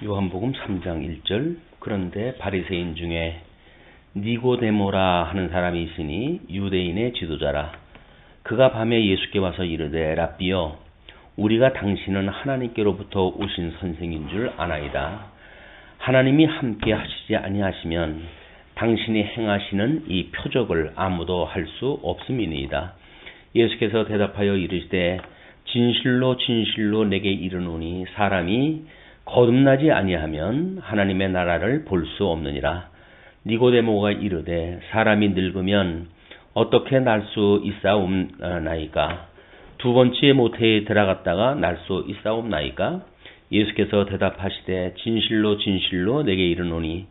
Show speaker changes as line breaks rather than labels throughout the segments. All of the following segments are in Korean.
요한복음 3장 1절. 그런데 바리새인 중에 니고데모라 하는 사람이 있으니 유대인의 지도자라. 그가 밤에 예수께 와서 이르되 랍비여, 우리가 당신은 하나님께로부터 오신 선생인 줄 아나이다. 하나님이 함께 하시지 아니하시면 당신이 행하시는 이 표적을 아무도 할 수 없음이니이다. 예수께서 대답하여 이르시되 진실로 진실로 내게 이르노니 사람이 거듭나지 아니하면 하나님의 나라를 볼 수 없느니라. 니고데모가 이르되 사람이 늙으면 어떻게 날 수 있사옵나이까? 두 번째 모태에 들어갔다가 날 수 있사옵나이까? 예수께서 대답하시되 진실로 진실로 내게 이르노니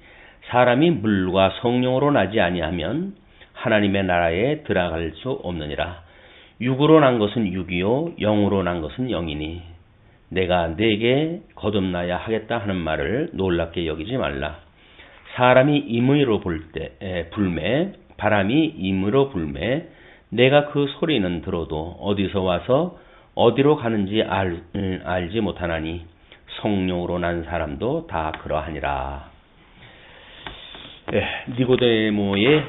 사람이 물과 성령으로 나지 아니하면 하나님의 나라에 들어갈 수 없느니라. 육으로 난 것은 육이요 영으로 난 것은 영이니 내가 네게 거듭나야 하겠다 하는 말을 놀랍게 여기지 말라. 사람이 임의로 불매 바람이 임의로 불매 내가 그 소리는 들어도 어디서 와서 어디로 가는지 알지 못하나니 성령으로 난 사람도 다 그러하니라. 니고데모의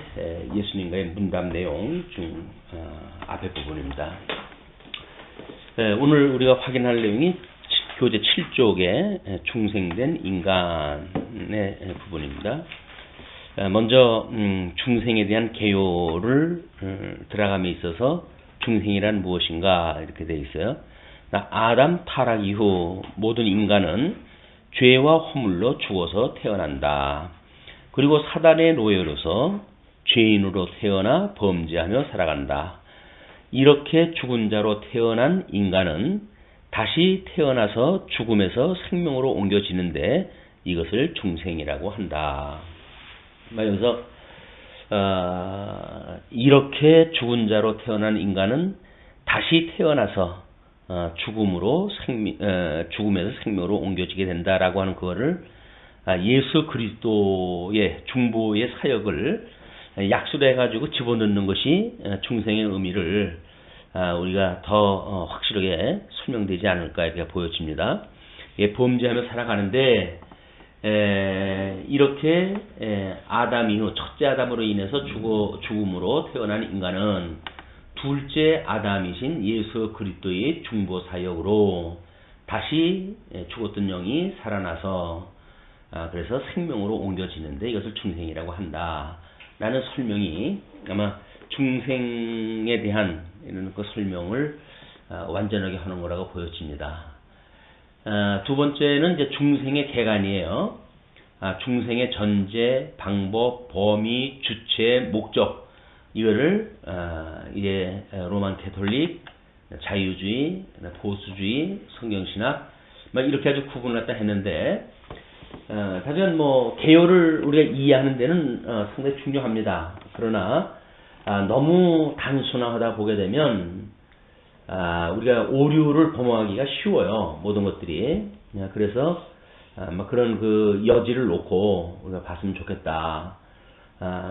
예수님과의 문답 내용 중 앞에 부분입니다. 오늘 우리가 확인할 내용이 교재 7쪽에 중생된 인간의 부분입니다. 먼저 중생에 대한 개요를 들어감에 있어서 중생이란 무엇인가 이렇게 되어 있어요. 아담 타락 이후 모든 인간은 죄와 허물로 죽어서 태어난다. 그리고 사단의 노예로서 죄인으로 태어나 범죄하며 살아간다. 이렇게 죽은 자로 태어난 인간은 다시 태어나서 죽음에서 생명으로 옮겨지는데 이것을 중생이라고 한다. 그래서 이렇게 죽은 자로 태어난 인간은 다시 태어나서 죽음에서 생명으로 옮겨지게 된다라고 하는 그거를 예수 그리스도의 중보의 사역을 약수로 해가지고 집어넣는 것이 중생의 의미를 우리가 더 확실하게 설명되지 않을까 이렇게 보여집니다. 범죄하며 살아가는데 이렇게 아담 이후 첫째 아담으로 인해서 죽음으로 태어난 인간은 둘째 아담이신 예수 그리스도의 중보 사역으로 다시 죽었던 영이 살아나서 그래서 생명으로 옮겨지는데 이것을 중생이라고 한다. 라는 설명이 아마 중생에 대한 이런 그 설명을 완전하게 하는 거라고 보여집니다. 두 번째는 이제 중생의 개관이에요. 중생의 전제, 방법, 범위, 주체, 목적 이거를 이제 로만 캐톨릭, 자유주의, 보수주의, 성경신학 이렇게 아주 구분을 갖다 했는데 사실은 개요를 우리가 이해하는 데는 상당히 중요합니다. 그러나 너무 단순화하다 보게 되면 우리가 오류를 범하기가 쉬워요. 모든 것들이. 그래서 그런 그 여지를 놓고 우리가 봤으면 좋겠다.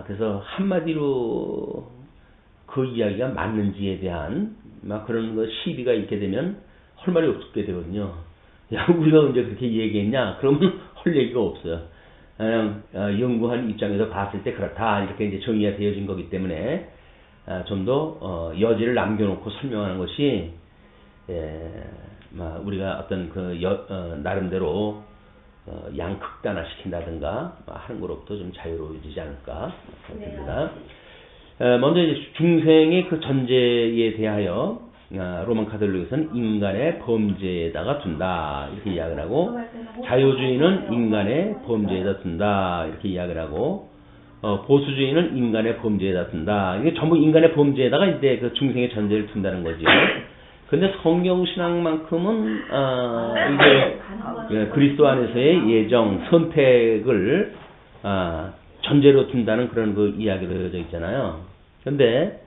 그래서 한마디로 그 이야기가 맞는지에 대한 그런 그 시비가 있게 되면 할 말이 없게 되거든요. 야, 우리가 언제 그렇게 얘기했냐? 그러면 할 얘기가 없어요. 그냥 연구한 입장에서 봤을 때 그렇다 이렇게 이제 정의가 되어진 거기 때문에 좀 더 여지를 남겨놓고 설명하는 것이 우리가 어떤 그 나름대로 양극단화 시킨다든가 하는 것로부터 좀 자유로워지지 않을까 생각합니다. 먼저 이제 중생의 그 전제에 대하여 로만 카톨릭에서는 인간의 범죄에다가 둔다 이렇게 이야기를 하고, 자유주의는 인간의 범죄에다 둔다 이렇게 이야기를 하고, 보수주의는 인간의 범죄에다 둔다. 이게 전부 인간의 범죄에다가 이제 그 중생의 전제를 둔다는 거죠. 근데 성경신학만큼은 이제 그리스도 안에서의 예정, 선택을 전제로 둔다는 그런 그 이야기로 되어져 있잖아요. 근데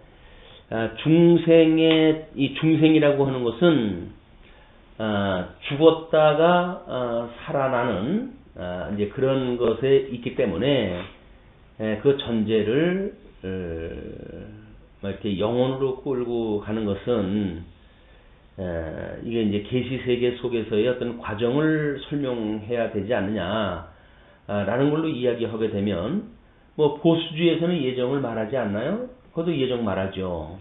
이 중생이라고 하는 것은 죽었다가 살아나는 이제 그런 것에 있기 때문에 그 전제를 이렇게 영혼으로 끌고 가는 것은 이게 이제 계시 세계 속에서의 어떤 과정을 설명해야 되지 않느냐라는 걸로 이야기하게 되면, 뭐 보수주의에서는 예정을 말하지 않나요? 그것도 예정 말하죠.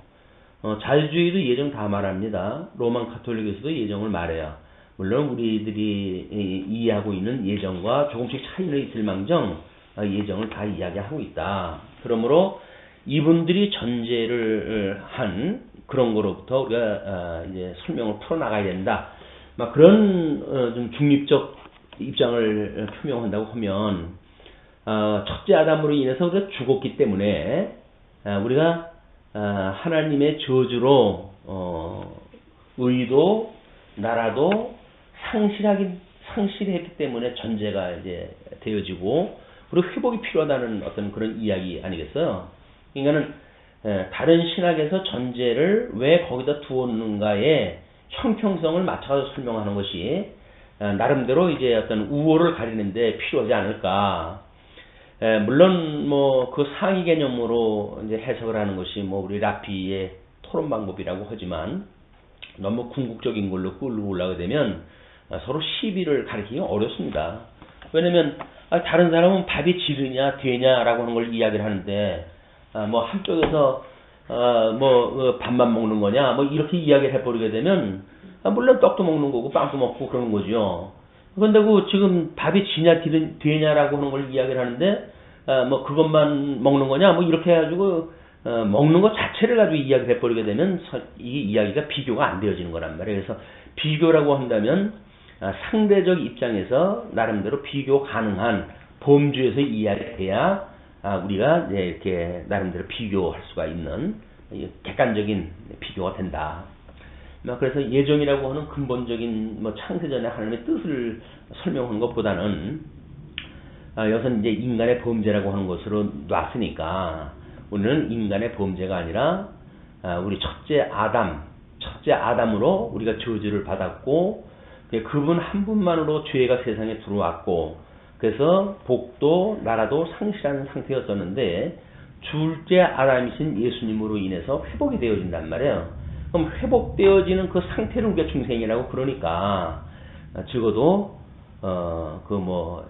자유주의도 예정 다 말합니다. 로만 가톨릭에서도 예정을 말해요. 물론 우리들이 이해하고 있는 예정과 조금씩 차이는 있을망정 예정을 다 이야기하고 있다. 그러므로 이분들이 전제를 한 그런 거로부터 우리가 이제 설명을 풀어나가야 된다. 막 그런 좀 중립적 입장을 표명한다고 하면, 첫째 아담으로 인해서 우리가 죽었기 때문에 우리가 하나님의 저주로 의도, 나라도 상실했기 때문에 전제가 이제 되어지고, 그리고 회복이 필요하다는 어떤 그런 이야기 아니겠어요? 그러니까는 다른 신학에서 전제를 왜 거기다 두었는가의 형평성을 맞춰서 설명하는 것이 나름대로 이제 어떤 우월을 가리는데 필요하지 않을까. 물론 뭐 그 상위 개념으로 이제 해석을 하는 것이 뭐 우리 라피의 토론 방법이라고 하지만, 너무 궁극적인 걸로 끌고 올라가게 되면 서로 시비를 가리키기 어렵습니다. 왜냐면 다른 사람은 밥이 지르냐 되냐라고 하는 걸 이야기를 하는데, 뭐 한쪽에서 밥만 먹는 거냐 뭐 이렇게 이야기를 해버리게 되면, 물론 떡도 먹는 거고 빵도 먹고 그러는 거죠. 그런데 그 지금 밥이 지냐 되냐라고 하는 걸 이야기를 하는데, 뭐 그것만 먹는 거냐 뭐 이렇게 해가지고 먹는 것 자체를 가지고 이야기를 해버리게 되면 이 이야기가 비교가 안 되어지는 거란 말이에요. 그래서 비교라고 한다면 상대적 입장에서 나름대로 비교 가능한 범주에서 이야기해야 우리가 이제 이렇게 나름대로 비교할 수가 있는 객관적인 비교가 된다. 그래서 예정이라고 하는 근본적인 뭐 창세전에 하나님의 뜻을 설명하는 것보다는 여기서는 이제 인간의 범죄라고 하는 것으로 놨으니까, 우리는 인간의 범죄가 아니라 우리 첫째 아담으로 우리가 저주를 받았고, 그분 한 분만으로 죄가 세상에 들어왔고, 그래서 복도 나라도 상실하는 상태였었는데, 둘째 아담이신 예수님으로 인해서 회복이 되어진단 말이에요. 그럼 회복되어지는 그 상태를 우리가 중생이라고 그러니까, 적어도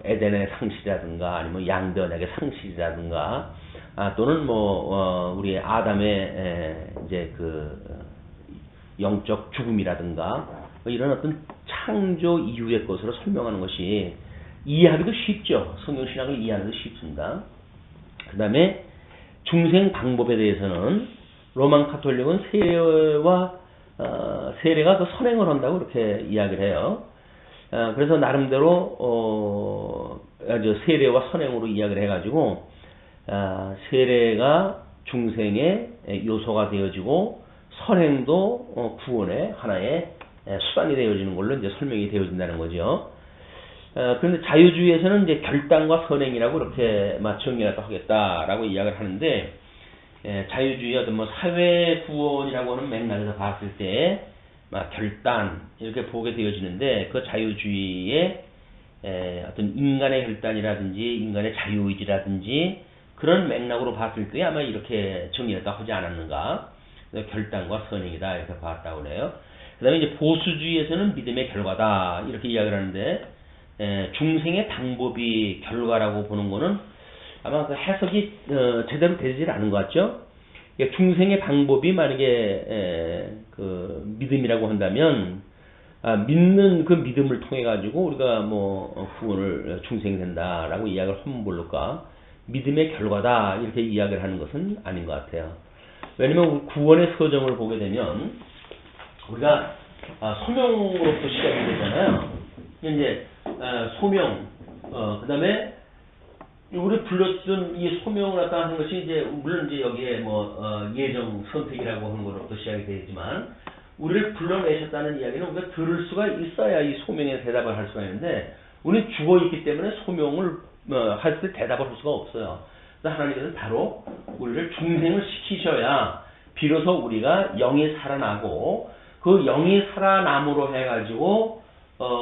에덴의 상실이라든가 아니면 양대 언약의 상실이라든가, 또는 우리 아담의 이제 영적 죽음이라든가 이런 어떤 창조 이후의 것으로 설명하는 것이 이해하기도 쉽죠. 성경신학을 이해하기도 쉽습니다. 그 다음에 중생 방법에 대해서는 로만 가톨릭은 세례가 그 선행을 한다고 이렇게 이야기를 해요. 그래서 나름대로 세례와 선행으로 이야기를 해가지고 세례가 중생의 요소가 되어지고 선행도 구원의 하나의 수단이 되어지는 걸로 이제 설명이 되어진다는 거죠. 그런데 자유주의에서는 이제 결단과 선행이라고 이렇게 정리를 하겠다라고 이야기를 하는데, 자유주의 어떤 사회 구원이라고 하는 맥락에서 봤을 때 결단 이렇게 보게 되어지는데, 그 자유주의의 어떤 인간의 결단이라든지 인간의 자유의지라든지 그런 맥락으로 봤을 때 아마 이렇게 정리를 하지 않았는가. 결단과 선행이다 이렇게 봤다고 그래요. 그 다음에 이제 보수주의에서는 믿음의 결과다 이렇게 이야기를 하는데, 중생의 방법이 결과라고 보는 거는 아마 그 해석이 제대로 되질 않은 것 같죠. 중생의 방법이 만약에 믿음이라고 한다면, 믿는 그 믿음을 통해 가지고 우리가 구원을 중생된다라고 이야기를 하면 모를까, 믿음의 결과다 이렇게 이야기를 하는 것은 아닌 것 같아요. 왜냐면 구원의 서정을 보게 되면 우리가 소명으로부터 시작이 되잖아요. 이제 소명, 그 다음에 우리 불렀던 이 소명을 갖다 하는 것이 이제 물론 이제 여기에 예정 선택이라고 하는 것으로부터 시작이 되지만, 우리를 불러내셨다는 이야기는 우리가 들을 수가 있어야 이 소명에 대답을 할 수가 있는데, 우리는 죽어 있기 때문에 소명을 할 때 대답을 할 수가 없어요. 그래서 하나님께서는 바로 우리를 중생을 시키셔야 비로소 우리가 영이 살아나고, 그 영이 살아남으로 해가지고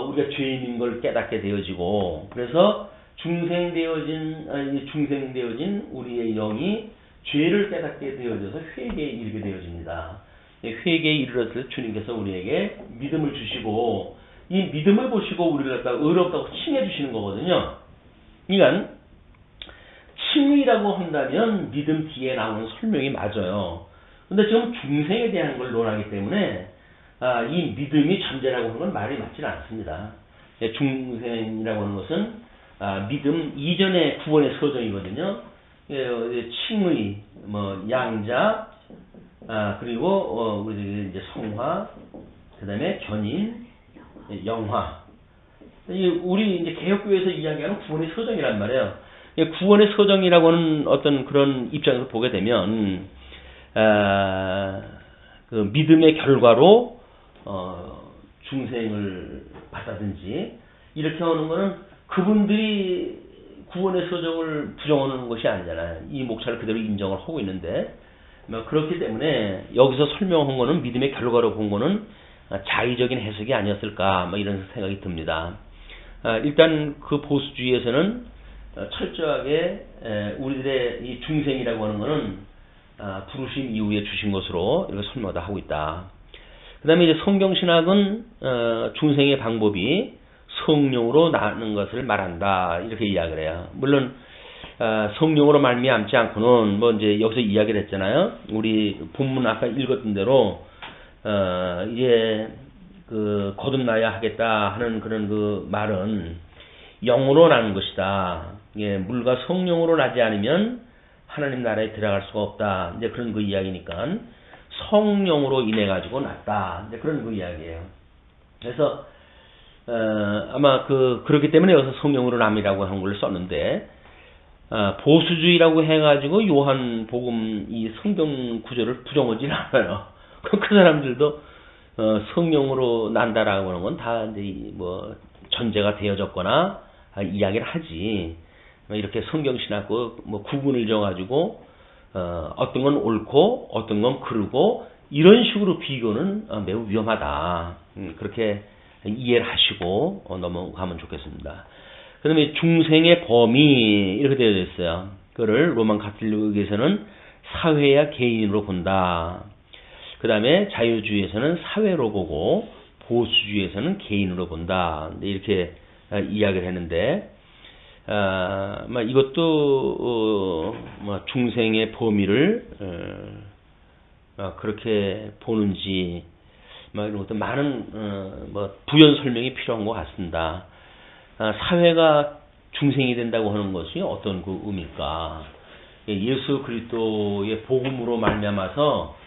우리가 죄인인 걸 깨닫게 되어지고, 그래서 중생되어진 우리의 영이 죄를 깨닫게 되어져서 회개에 이르게 되어집니다. 회개에 이르렀을 때 주님께서 우리에게 믿음을 주시고 이 믿음을 보시고 우리를 갖다가 의롭다고 칭해 주시는 거거든요. 그러니까 칭의라고 한다면 믿음 뒤에 나오는 설명이 맞아요. 근데 지금 중생에 대한 걸 논하기 때문에 이 믿음이 전제라고 하는 건 말이 맞지는 않습니다. 중생이라고 하는 것은 믿음 이전의 구원의 서정이거든요. 칭의, 양자, 그리고 우리 이제 성화, 그다음에 견인, 영화. 우리 이제 개혁교회에서 이야기하는 구원의 서정이란 말이에요. 구원의 서정이라고 하는 어떤 그런 입장에서 보게 되면 그 믿음의 결과로 중생을 받다든지 이렇게 하는 거는 그분들이 구원의 서정을 부정하는 것이 아니잖아요. 이 목차를 그대로 인정을 하고 있는데 그렇기 때문에 여기서 설명한 거는 믿음의 결과로 본 거는 자의적인 해석이 아니었을까 이런 생각이 듭니다. 일단 그 보수주의에서는 철저하게 우리들의 이 중생이라고 하는 거는 부르심 이후에 주신 것으로 이렇게 설명을 하고 있다. 그 다음에 이제 성경신학은 중생의 방법이 성령으로 나는 것을 말한다 이렇게 이야기를 해요. 물론 성령으로 말미암지 않고는 이제 여기서 이야기를 했잖아요. 우리 본문 아까 읽었던 대로 이제 그 거듭나야 하겠다 하는 그런 그 말은 영으로 나는 것이다. 물과 성령으로 나지 않으면 하나님 나라에 들어갈 수가 없다. 이제 그런 그 이야기니까 성령으로 인해 가지고 났다. 이제 그런 그 이야기예요. 그래서 아마 그렇기 때문에 여기서 성령으로 남이라고 한 걸 썼는데 보수주의라고 해가지고 요한 복음 이 성경 구절을 부정하지는 않아요. 그 사람들도 성령으로 난다라고 하는 건 다 이제 전제가 되어졌거나 이야기를 하지. 이렇게 성경신학과 구분을 정가지고 어떤 건 옳고 어떤 건 그르고 이런 식으로 비교는 매우 위험하다. 그렇게 이해를 하시고 넘어가면 좋겠습니다. 그 다음에 중생의 범위 이렇게 되어 있어요. 그거를 로만 가톨릭에서는 사회야 개인으로 본다. 그 다음에 자유주의에서는 사회로 보고 보수주의에서는 개인으로 본다. 이렇게 이야기를 했는데 이것도 중생의 범위를 그렇게 보는지 이런 것도 많은 부연 설명이 필요한 것 같습니다. 사회가 중생이 된다고 하는 것이 어떤 그 의미일까? 예수 그리스도의 복음으로 말미암아서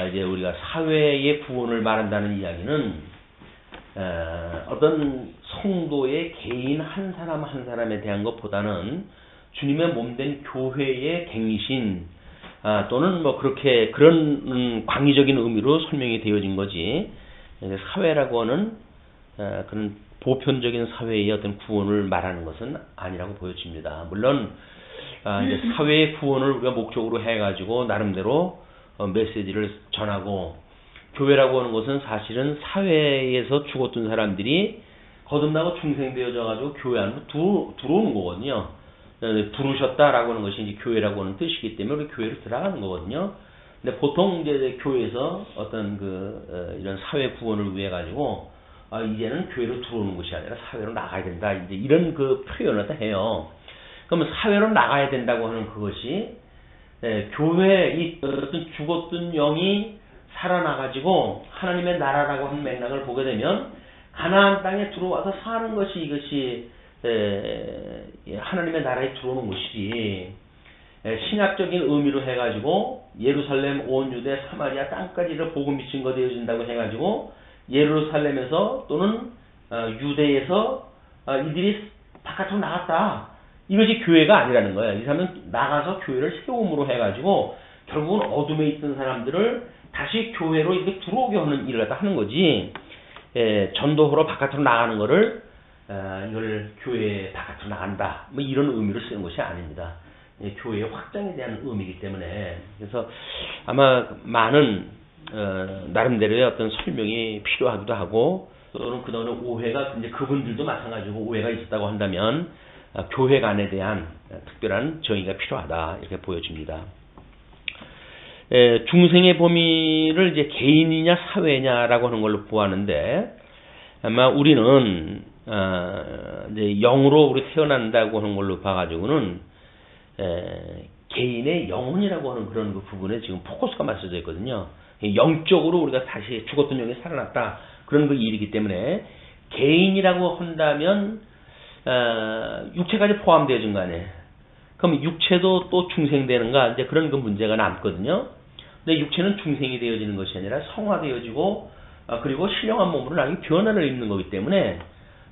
이제 우리가 사회의 구원을 말한다는 이야기는 어떤 성도의 개인 한 사람 한 사람에 대한 것보다는 주님의 몸된 교회의 갱신 또는 그렇게 그런 광의적인 의미로 설명이 되어진 거지. 사회라고 하는 그런 보편적인 사회의 어떤 구원을 말하는 것은 아니라고 보여집니다. 물론 이제 사회의 구원을 우리가 목적으로 해가지고 나름대로 메시지를 전하고 교회라고 하는 것은 사실은 사회에서 죽었던 사람들이 거듭나고 중생되어져 가지고 교회 안으로 들어오는 거거든요. 부르셨다라고 하는 것이 이제 교회라고 하는 뜻이기 때문에 우리 교회로 들어가는 거거든요. 근데 보통 이제 교회에서 어떤 이런 사회 구원을 위해 가지고 이제는 교회로 들어오는 것이 아니라 사회로 나가야 된다. 이제 이런 그 표현을 다 해요. 그러면 사회로 나가야 된다고 하는 그것이 교회 이 어떤 죽었던 영이 살아나가지고 하나님의 나라라고 하는 맥락을 보게 되면 가나안 땅에 들어와서 사는 것이 이것이 하나님의 나라에 들어오는 것이지. 신학적인 의미로 해가지고 예루살렘 온 유대 사마리아 땅까지를 복음 미친 거 되어진다고 해가지고 예루살렘에서 또는 유대에서 이들이 바깥으로 나갔다. 이것이 교회가 아니라는 거예요. 이 사람은 나가서 교회를 세움으로 해가지고 결국은 어둠에 있던 사람들을 다시 교회로 이렇게 들어오게 하는 일을 갖다 하는 거지. 전도하러 바깥으로 나가는 거를 이걸 교회 바깥으로 나간다. 이런 의미로 쓰는 것이 아닙니다. 교회의 확장에 대한 의미이기 때문에. 그래서 아마 많은 나름대로의 어떤 설명이 필요하기도 하고 또는 그동안에 오해가 이제 그분들도 마찬가지고 오해가 있었다고 한다면 교회 간에 대한 특별한 정의가 필요하다 이렇게 보여집니다. 중생의 범위를 이제 개인이냐 사회냐라고 하는 걸로 보았는데, 아마 우리는 이제 영으로 우리 태어난다고 하는 걸로 봐가지고는 개인의 영혼이라고 하는 그런 그 부분에 지금 포커스가 맞춰져 있거든요. 영적으로 우리가 다시 죽었던 영이 살아났다, 그런 그 일이기 때문에 개인이라고 한다면 육체까지 포함되어진 거 아니에요. 그럼 육체도 또 중생되는가, 이제 그런 그 문제가 남거든요. 근데 육체는 중생이 되어지는 것이 아니라 성화되어지고 그리고 신령한 몸으로 나중에 변화를 입는 거기 때문에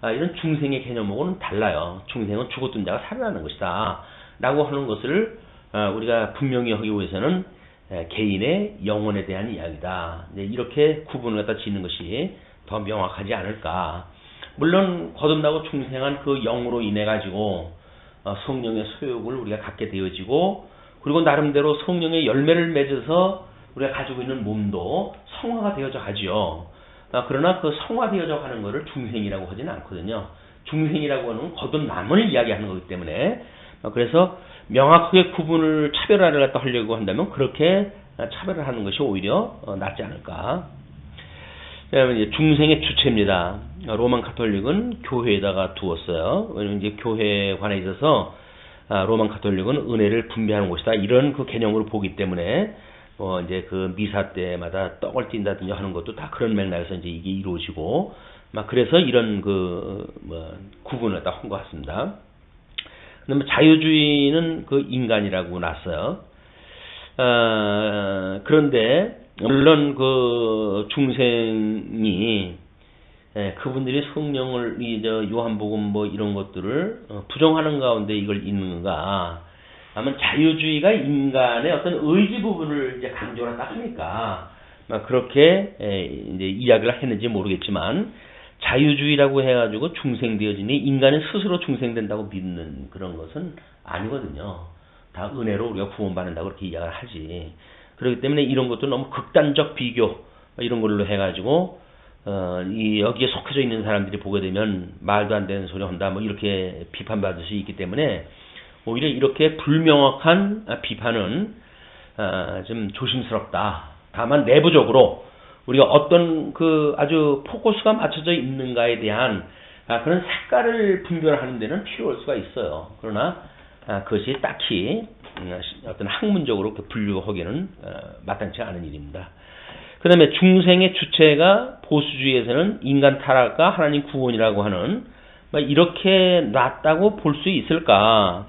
이런 중생의 개념하고는 달라요. 중생은 죽었던 자가 살아나는 것이다 라고 하는 것을 우리가 분명히 하기 위해서는 개인의 영혼에 대한 이야기다, 이렇게 구분을 갖다 짓는 것이 더 명확하지 않을까. 물론 거듭나고 중생한 그 영으로 인해 가지고 성령의 소욕을 우리가 갖게 되어지고, 그리고 나름대로 성령의 열매를 맺어서 우리가 가지고 있는 몸도 성화가 되어져 가지요. 그러나 그 성화되어져 가는 것을 중생이라고 하지는 않거든요. 중생이라고 하는 건 거듭남을 이야기하는 거기 때문에, 그래서 명확하게 구분을 차별화를 갖다 하려고 한다면 그렇게 차별을 하는 것이 오히려 낫지 않을까. 그다음에 이제 중생의 주체입니다. 로만 가톨릭은 교회에다가 두었어요. 왜냐면 이제 교회에 관해 있어서 로만 가톨릭은 은혜를 분배하는 곳이다, 이런 그 개념으로 보기 때문에 이제 그 미사 때마다 떡을 띈다든지 하는 것도 다 그런 맥락에서 이제 이게 이루어지고, 막 그래서 이런 그 구분을 딱 한 것 같습니다. 그다음에 자유주의는 그 인간이라고 놨어요. 그런데 물론 그 중생이 그분들이 성령을 요한복음 뭐 이런 것들을 부정하는 가운데 이걸 읽는가, 아마 자유주의가 인간의 어떤 의지 부분을 이제 강조를 딱 하니까 그렇게 이제 이야기를 했는지 모르겠지만, 자유주의라고 해가지고 중생되어지니 인간은 스스로 중생된다고 믿는 그런 것은 아니거든요. 다 은혜로 우리가 구원받는다고 그렇게 이야기를 하지. 그렇기 때문에 이런 것도 너무 극단적 비교 이런 걸로 해가지고 여기에 속해져 있는 사람들이 보게 되면 말도 안 되는 소리 한다 뭐 이렇게 비판받을 수 있기 때문에, 오히려 이렇게 불명확한 비판은 좀 조심스럽다. 다만 내부적으로 우리가 어떤 그 아주 포커스가 맞춰져 있는가에 대한 그런 색깔을 분별하는 데는 필요할 수가 있어요. 그러나 그것이 딱히 어떤 학문적으로 분류하기는 마땅치 않은 일입니다. 그 다음에 중생의 주체가 보수주의에서는 인간 타락과 하나님 구원이라고 하는 이렇게 놨다고 볼 수 있을까?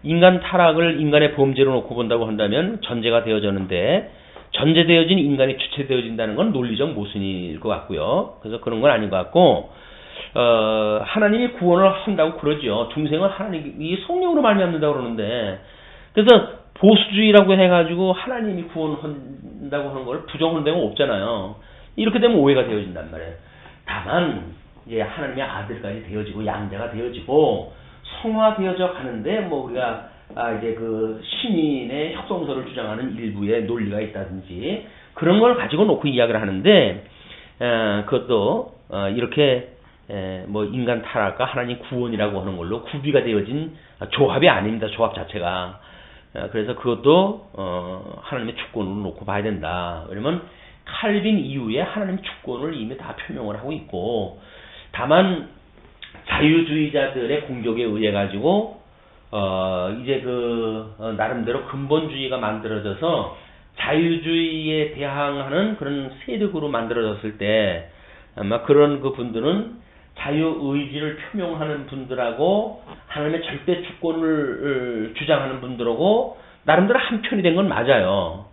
인간 타락을 인간의 범죄로 놓고 본다고 한다면 전제가 되어졌는데, 전제되어진 인간이 주체되어진다는 건 논리적 모순일 것 같고요. 그래서 그런 건 아닌 것 같고, 하나님이 구원을 한다고 그러죠. 중생은 하나님이 성령으로 말미암는다고 그러는데, 그래서 보수주의라고 해가지고 하나님이 구원한다고 하는 걸 부정하는 데가 없잖아요. 이렇게 되면 오해가 되어진단 말이에요. 다만 이제 하나님의 아들까지 되어지고 양자가 되어지고 성화되어져 가는데 뭐 우리가 이제 그 신인의 협성서를 주장하는 일부의 논리가 있다든지 그런 걸 가지고 놓고 이야기를 하는데, 그것도 이렇게 뭐 인간 타락과 하나님 구원이라고 하는 걸로 구비가 되어진 조합이 아닙니다. 조합 자체가. 그래서 그것도 하나님의 주권으로 놓고 봐야 된다. 왜냐면 칼빈 이후에 하나님 주권을 이미 다 표명을 하고 있고, 다만 자유주의자들의 공격에 의해 가지고 이제 그 나름대로 근본주의가 만들어져서 자유주의에 대항하는 그런 세력으로 만들어졌을 때, 아마 그런 그 분들은 자유의지를 표명하는 분들하고 하나님의 절대 주권을 주장하는 분들하고 나름대로 한편이 된 건 맞아요.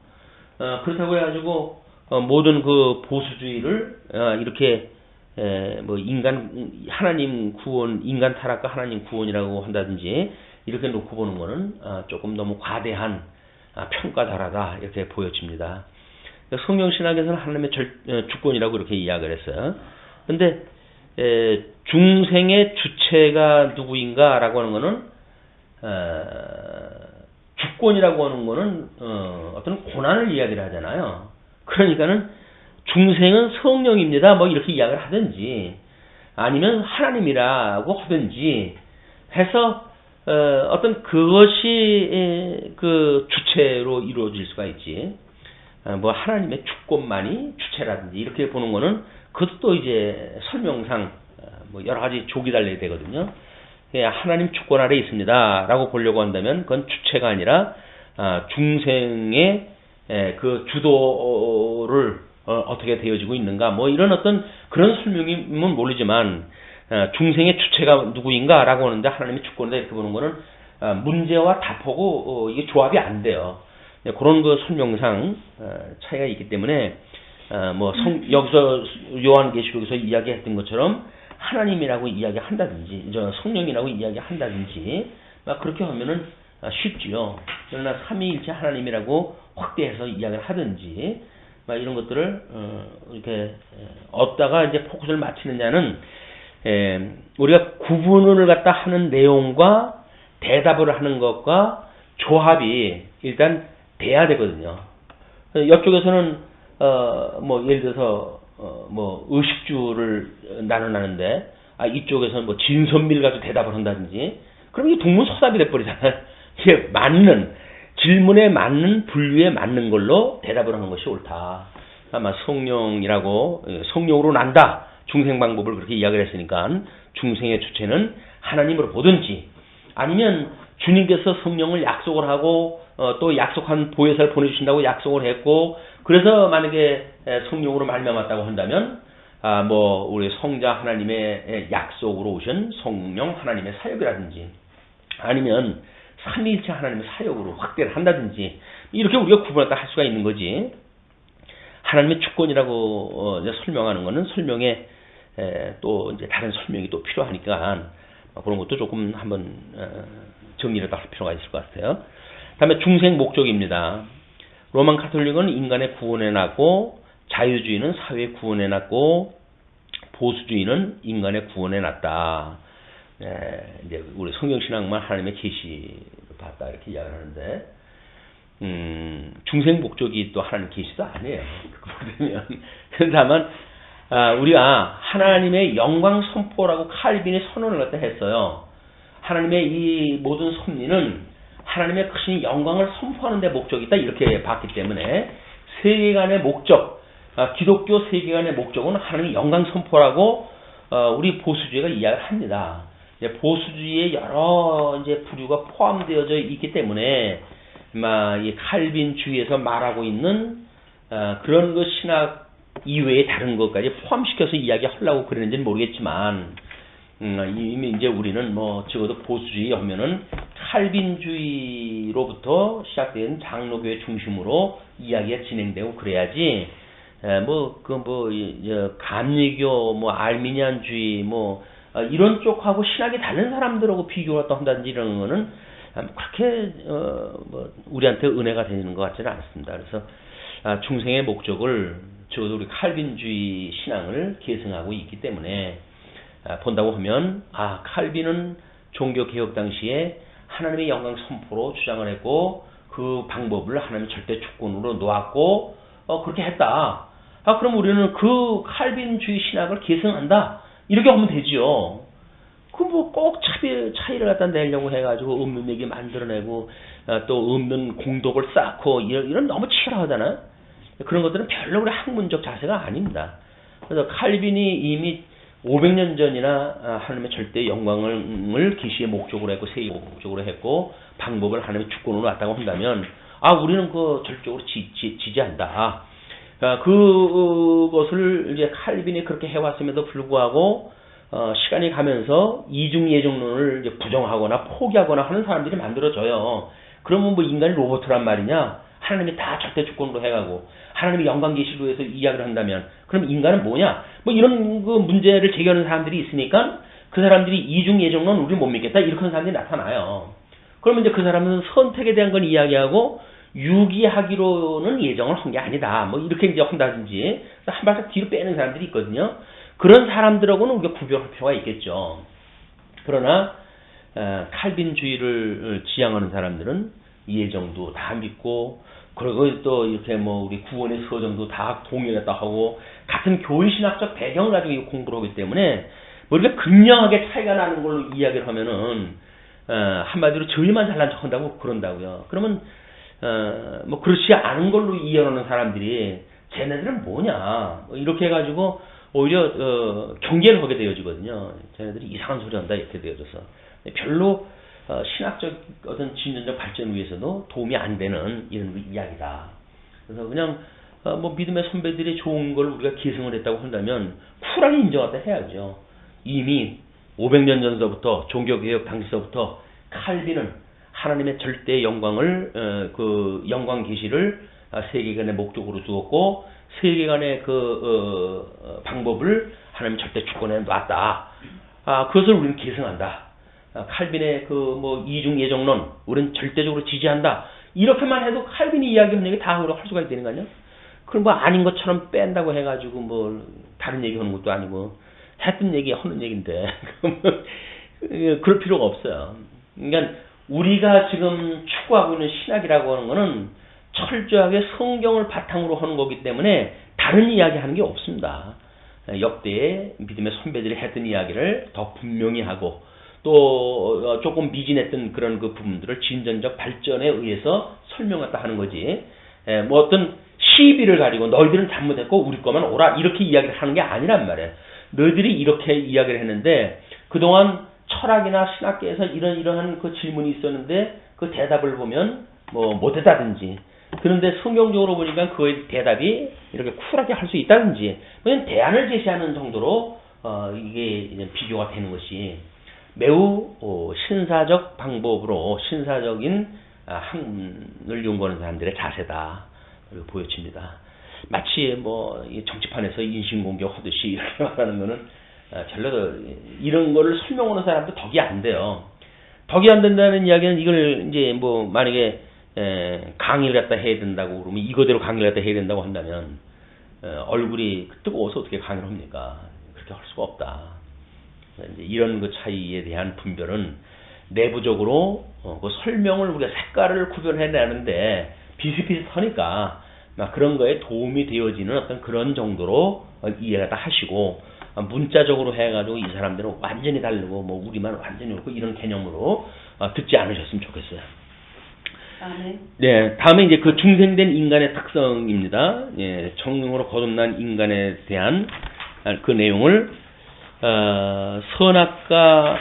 그렇다고 해가지고 모든 그 보수주의를 이렇게 뭐 하나님 구원, 인간 타락과 하나님 구원이라고 한다든지 이렇게 놓고 보는 거는 조금 너무 과대한 평가다라다 이렇게 보여집니다. 성경신학에서는 하나님의 주권이라고 이렇게 이야기를 했어요. 근데 중생의 주체가 누구인가라고 하는 거는 주권이라고 하는 거는 어떤 고난을 이야기를 하잖아요. 그러니까는 중생은 성령입니다. 뭐 이렇게 이야기를 하든지 아니면 하나님이라고 하든지 해서 어떤 그것이 그 주체로 이루어질 수가 있지. 뭐 하나님의 주권만이 주체라든지 이렇게 보는 거는 그것도 이제 설명상 뭐 여러 가지 족이 달려야 되거든요. 하나님 주권 아래 있습니다라고 보려고 한다면 그건 주체가 아니라 중생의 그 주도를 어떻게 되어지고 있는가 뭐 이런 어떤 그런 설명이면 모르지만 중생의 주체가 누구인가라고 하는데 하나님의 주권이다 이렇게 보는 거는 문제와 답하고 이게 조합이 안 돼요. 그런 그 설명상 차이가 있기 때문에 뭐 여기서 요한계시록에서 이야기했던 것처럼 하나님이라고 이야기한다든지 성령이라고 이야기한다든지 막 그렇게 하면은 쉽지요. 그러나 삼위일체 하나님이라고 확대해서 이야기를 하든지 막 이런 것들을 이렇게 얻다가 이제 포커스를 맞추느냐는 우리가 구분을 갖다 하는 내용과 대답을 하는 것과 조합이 일단 돼야 되거든요. 이쪽에서는 뭐 예를 들어서 뭐 의식주를 나눠나는데 이쪽에서는 뭐 진선미를 가지고 대답을 한다든지 그럼 이게 동문서답이 돼버리잖아요. 이게 맞는 질문에 맞는 분류에 맞는 걸로 대답을 하는 것이 옳다. 아마 성령으로 난다. 중생 방법을 그렇게 이야기를 했으니까 중생의 주체는 하나님으로 보든지 아니면 주님께서 성령을 약속을 하고 또 약속한 보혜사를 보내주신다고 약속을 했고 그래서 만약에 성령으로 말미암았다고 한다면 뭐 우리 성자 하나님의 약속으로 오신 성령 하나님의 사역이라든지 아니면 삼위일체 하나님의 사역으로 확대를 한다든지 이렇게 우리가 구분했다 할 수가 있는 거지. 하나님의 주권이라고 설명하는 것은 설명에 또 이제 다른 설명이 또 필요하니까 그런 것도 조금 한번 정리를 할 필요가 있을 것 같아요. 다음에 중생 목적입니다. 로만 카톨릭은 인간의 구원에 놨고 자유주의는 사회 구원에 놨고 보수주의는 인간의 구원에 놨다. 이제 우리 성경신학만 하나님의 계시를 봤다 이렇게 이야기를 하는데 중생 목적이 또 하나님 계시도 아니에요. 보면 다만 우리가 하나님의 영광 선포라고 칼빈이 선언을 갖다 했어요. 하나님의 이 모든 섭리는 하나님의 크신 영광을 선포하는 데 목적이 있다 이렇게 봤기 때문에 세계관의 목적, 기독교 세계관의 목적은 하나님의 영광 선포라고 우리 보수주의가 이야기를 합니다. 보수주의에 여러 이제 부류가 포함되어져 있기 때문에 이 칼빈주의에서 말하고 있는 그런 그 신학 이외의 다른 것까지 포함시켜서 이야기하려고 그러는지는 모르겠지만 이미 이제 우리는 뭐 적어도 보수주의 하면은 칼빈주의로부터 시작된 장로교회 중심으로 이야기가 진행되고 그래야지 감리교 뭐 알미니안주의 뭐 이런 쪽하고 신학이 다른 사람들하고 비교를 또 한다든지 이런 거는 그렇게 우리한테 은혜가 되는 것 같지는 않습니다. 그래서 중생의 목적을 적어도 우리 칼빈주의 신앙을 계승하고 있기 때문에 본다고 하면 칼빈은 종교개혁 당시에 하나님의 영광 선포로 주장을 했고 그 방법을 하나님의 절대 주권으로 놓았고 그렇게 했다. 그럼 우리는 그 칼빈주의 신학을 계승한다. 이렇게 하면 되지요. 그 뭐 꼭 차이를 갖다 내려고 해가지고 없는 얘기 만들어내고 또 없는 공덕을 쌓고 이런 너무 치열하잖아요. 그런 것들은 별로 우리 학문적 자세가 아닙니다. 그래서 칼빈이 이미 500년 전이나 하나님의 절대 영광을 계시의 목적으로 했고 세계 목적으로 했고 방법을 하나님의 주권으로 놨다고 한다면 우리는 그 절적으로 지지한다. 그것을 이제 칼빈이 그렇게 해왔음에도 불구하고 시간이 가면서 이중예정론을 이제 부정하거나 포기하거나 하는 사람들이 만들어져요. 그러면 뭐 인간이 로봇이란 말이냐? 하나님이 다 절대 주권으로 해가고 하나님이 영광 계시로 해서 이야기를 한다면 그럼 인간은 뭐냐? 뭐 이런 그 문제를 제기하는 사람들이 있으니까 그 사람들이 이중예정론 우리 못 믿겠다 이렇게 하는 사람들이 나타나요. 그러면 이제 그 사람은 선택에 대한 건 이야기하고 유기하기로는 예정을 한 게 아니다. 뭐 이렇게 이제 한다든지 한 발짝 뒤로 빼는 사람들이 있거든요. 그런 사람들하고는 우리가 구별할 필요가 있겠죠. 그러나 칼빈주의를 지향하는 사람들은 예정도 다 믿고 그리고 또 이렇게 뭐 우리 구원의 서정도 다 동의했다 하고 같은 교리신학적 배경을 가지고 공부를 하기 때문에 뭐 이렇게 극명하게 차이가 나는 걸로 이야기를 하면은 한마디로 저희만 잘난 척한다고 그런다고요. 그러면 뭐 그렇지 않은 걸로 이해하는 사람들이 쟤네들은 뭐냐 뭐 이렇게 해가지고 오히려 경계를 하게 되어지거든요. 쟤네들이 이상한 소리 한다 이렇게 되어져서 별로 신학적 어떤 진전적 발전을 위해서도 도움이 안 되는 이런 이야기다. 그래서 그냥 뭐 믿음의 선배들이 좋은 걸 우리가 계승을 했다고 한다면 쿨하게 인정하다 해야죠. 이미 500년 전서부터 종교개혁 당시서부터 칼빈은 하나님의 절대 영광을 그 영광 계시를 세계관의 목적으로 두었고 세계관의 그 방법을 하나님 절대 주권에 놨다. 그것을 우리는 계승한다. 칼빈의 그 뭐 이중 예정론 우리는 절대적으로 지지한다. 이렇게만 해도 칼빈이 이야기한 얘기 다 우리가 할 수가 있다는 거 아니야? 그럼 뭐 아닌 것처럼 뺀다고 해가지고 뭐 다른 얘기하는 것도 아니고 했던 얘기 하는 얘기인데 그럴 필요가 없어요. 그러니까 우리가 지금 추구하고 있는 신학이라고 하는 거는 철저하게 성경을 바탕으로 하는 거기 때문에 다른 이야기 하는 게 없습니다. 역대의 믿음의 선배들이 했던 이야기를 더 분명히 하고 또 조금 미진했던 그런 그 부분들을 진전적 발전에 의해서 설명했다 하는 거지. 뭐 어떤 시비를 가지고 너희들은 잘못했고 우리 거만 오라 이렇게 이야기를 하는 게 아니란 말이에요. 너희들이 이렇게 이야기를 했는데 그동안 철학이나 신학계에서 이러한 그 질문이 있었는데 그 대답을 보면 뭐 못했다든지 그런데 성경적으로 보니까 그 대답이 이렇게 쿨하게 할 수 있다든지 그냥 대안을 제시하는 정도로 이게 이제 비교가 되는 것이 매우 신사적 방법으로 신사적인 학문을 연구하는 사람들의 자세다 보여집니다. 마치 뭐 정치판에서 인신공격 하듯이 이렇게 말하는 거는 별로 이런 거를 설명하는 사람도 덕이 안 돼요. 덕이 안 된다는 이야기는 이걸 이제 뭐 만약에 강의를 갖다 해야 된다고 그러면 이거대로 강의를 갖다 해야 된다고 한다면 얼굴이 뜨거워서 어떻게 강의를 합니까? 그렇게 할 수가 없다. 이제 이런 그 차이에 대한 분별은 내부적으로 그 설명을 우리가 색깔을 구별해내는데 비슷비슷하니까 그런 거에 도움이 되어지는 어떤 그런 정도로 이해가 다 하시고 문자적으로 해가지고 이 사람들은 완전히 다르고 뭐 우리만 완전히 옳고 이런 개념으로 듣지 않으셨으면 좋겠어요. 네, 다음에 이제 그 중생된 인간의 특성입니다. 예, 정령으로 거듭난 인간에 대한 그 내용을 선악과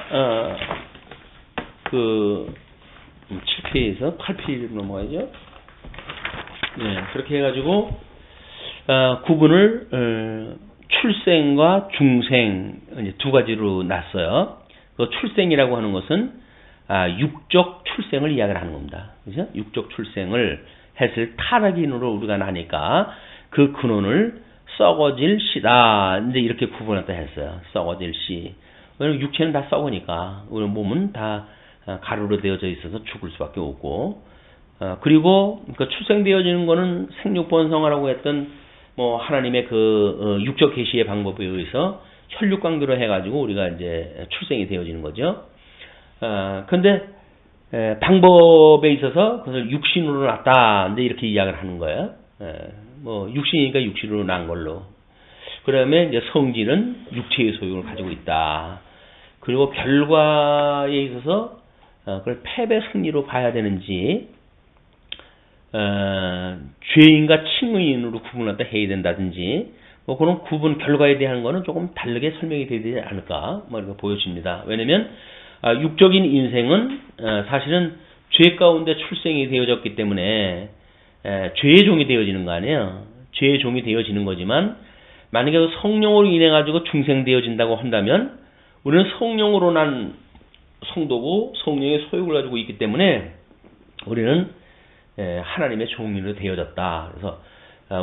그 7페이지에서 8페이지로 넘어가죠. 네, 그렇게 해가지고 구분을 출생과 중생 이제 두 가지로 놨어요. 그 출생이라고 하는 것은 육적 출생을 이야기를 하는 겁니다. 그죠? 육적 출생을 했을 타락인으로 우리가 나니까 그 근원을 썩어질 씨다. 이제 이렇게 구분했다 했어요. 썩어질 씨. 왜냐면 육체는 다 썩으니까 우리 몸은 다 가루로 되어져 있어서 죽을 수밖에 없고 그리고 그 출생되어지는 거는 생육번성하라고 했던 뭐 하나님의 그 육적 계시의 방법에 의해서 혈육강도로 해가지고 우리가 이제 출생이 되어지는 거죠. 근데 방법에 있어서 그것을 육신으로 낳았다 이제 이렇게 이야기를 하는 거예요. 뭐 육신이니까 육신으로 낳은 걸로. 그다음에 이제 성질은 육체의 소용을 가지고 있다. 그리고 결과에 있어서 그걸 패배 승리로 봐야 되는지 죄인과 칭의인으로 구분한다 해야 된다든지 뭐 그런 구분 결과에 대한 거는 조금 다르게 설명이 되지 않을까 뭐 이렇게 보여집니다. 왜냐면 육적인 인생은 사실은 죄 가운데 출생이 되어졌기 때문에 죄의 종이 되어지는 거 아니에요. 죄의 종이 되어지는 거지만 만약에 성령으로 인해 가지고 중생되어진다고 한다면 우리는 성령으로 난 성도고 성령의 소욕을 가지고 있기 때문에 우리는 하나님의 종으로 되어졌다. 그래서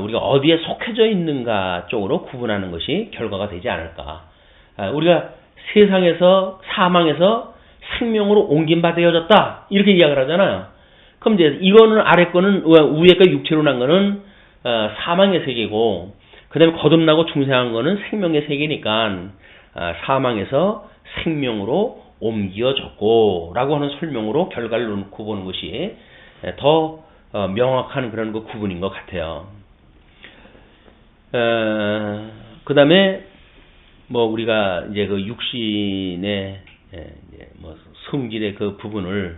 우리가 어디에 속해져 있는가 쪽으로 구분하는 것이 결과가 되지 않을까. 우리가 세상에서 사망에서 생명으로 옮긴 바 되어졌다. 이렇게 이야기를 하잖아요. 그럼 이제 이거는 아래 거는 위에 거 육체로 난 거는 사망의 세계고 그 다음에 거듭나고 중생한 거는 생명의 세계니까 사망에서 생명으로 옮겨졌고 라고 하는 설명으로 결과를 놓고 보는 것이 더 명확한 그런 그 구분인 것 같아요. 그 다음에 뭐 우리가 이제 그 육신의 뭐 성질의 그 부분을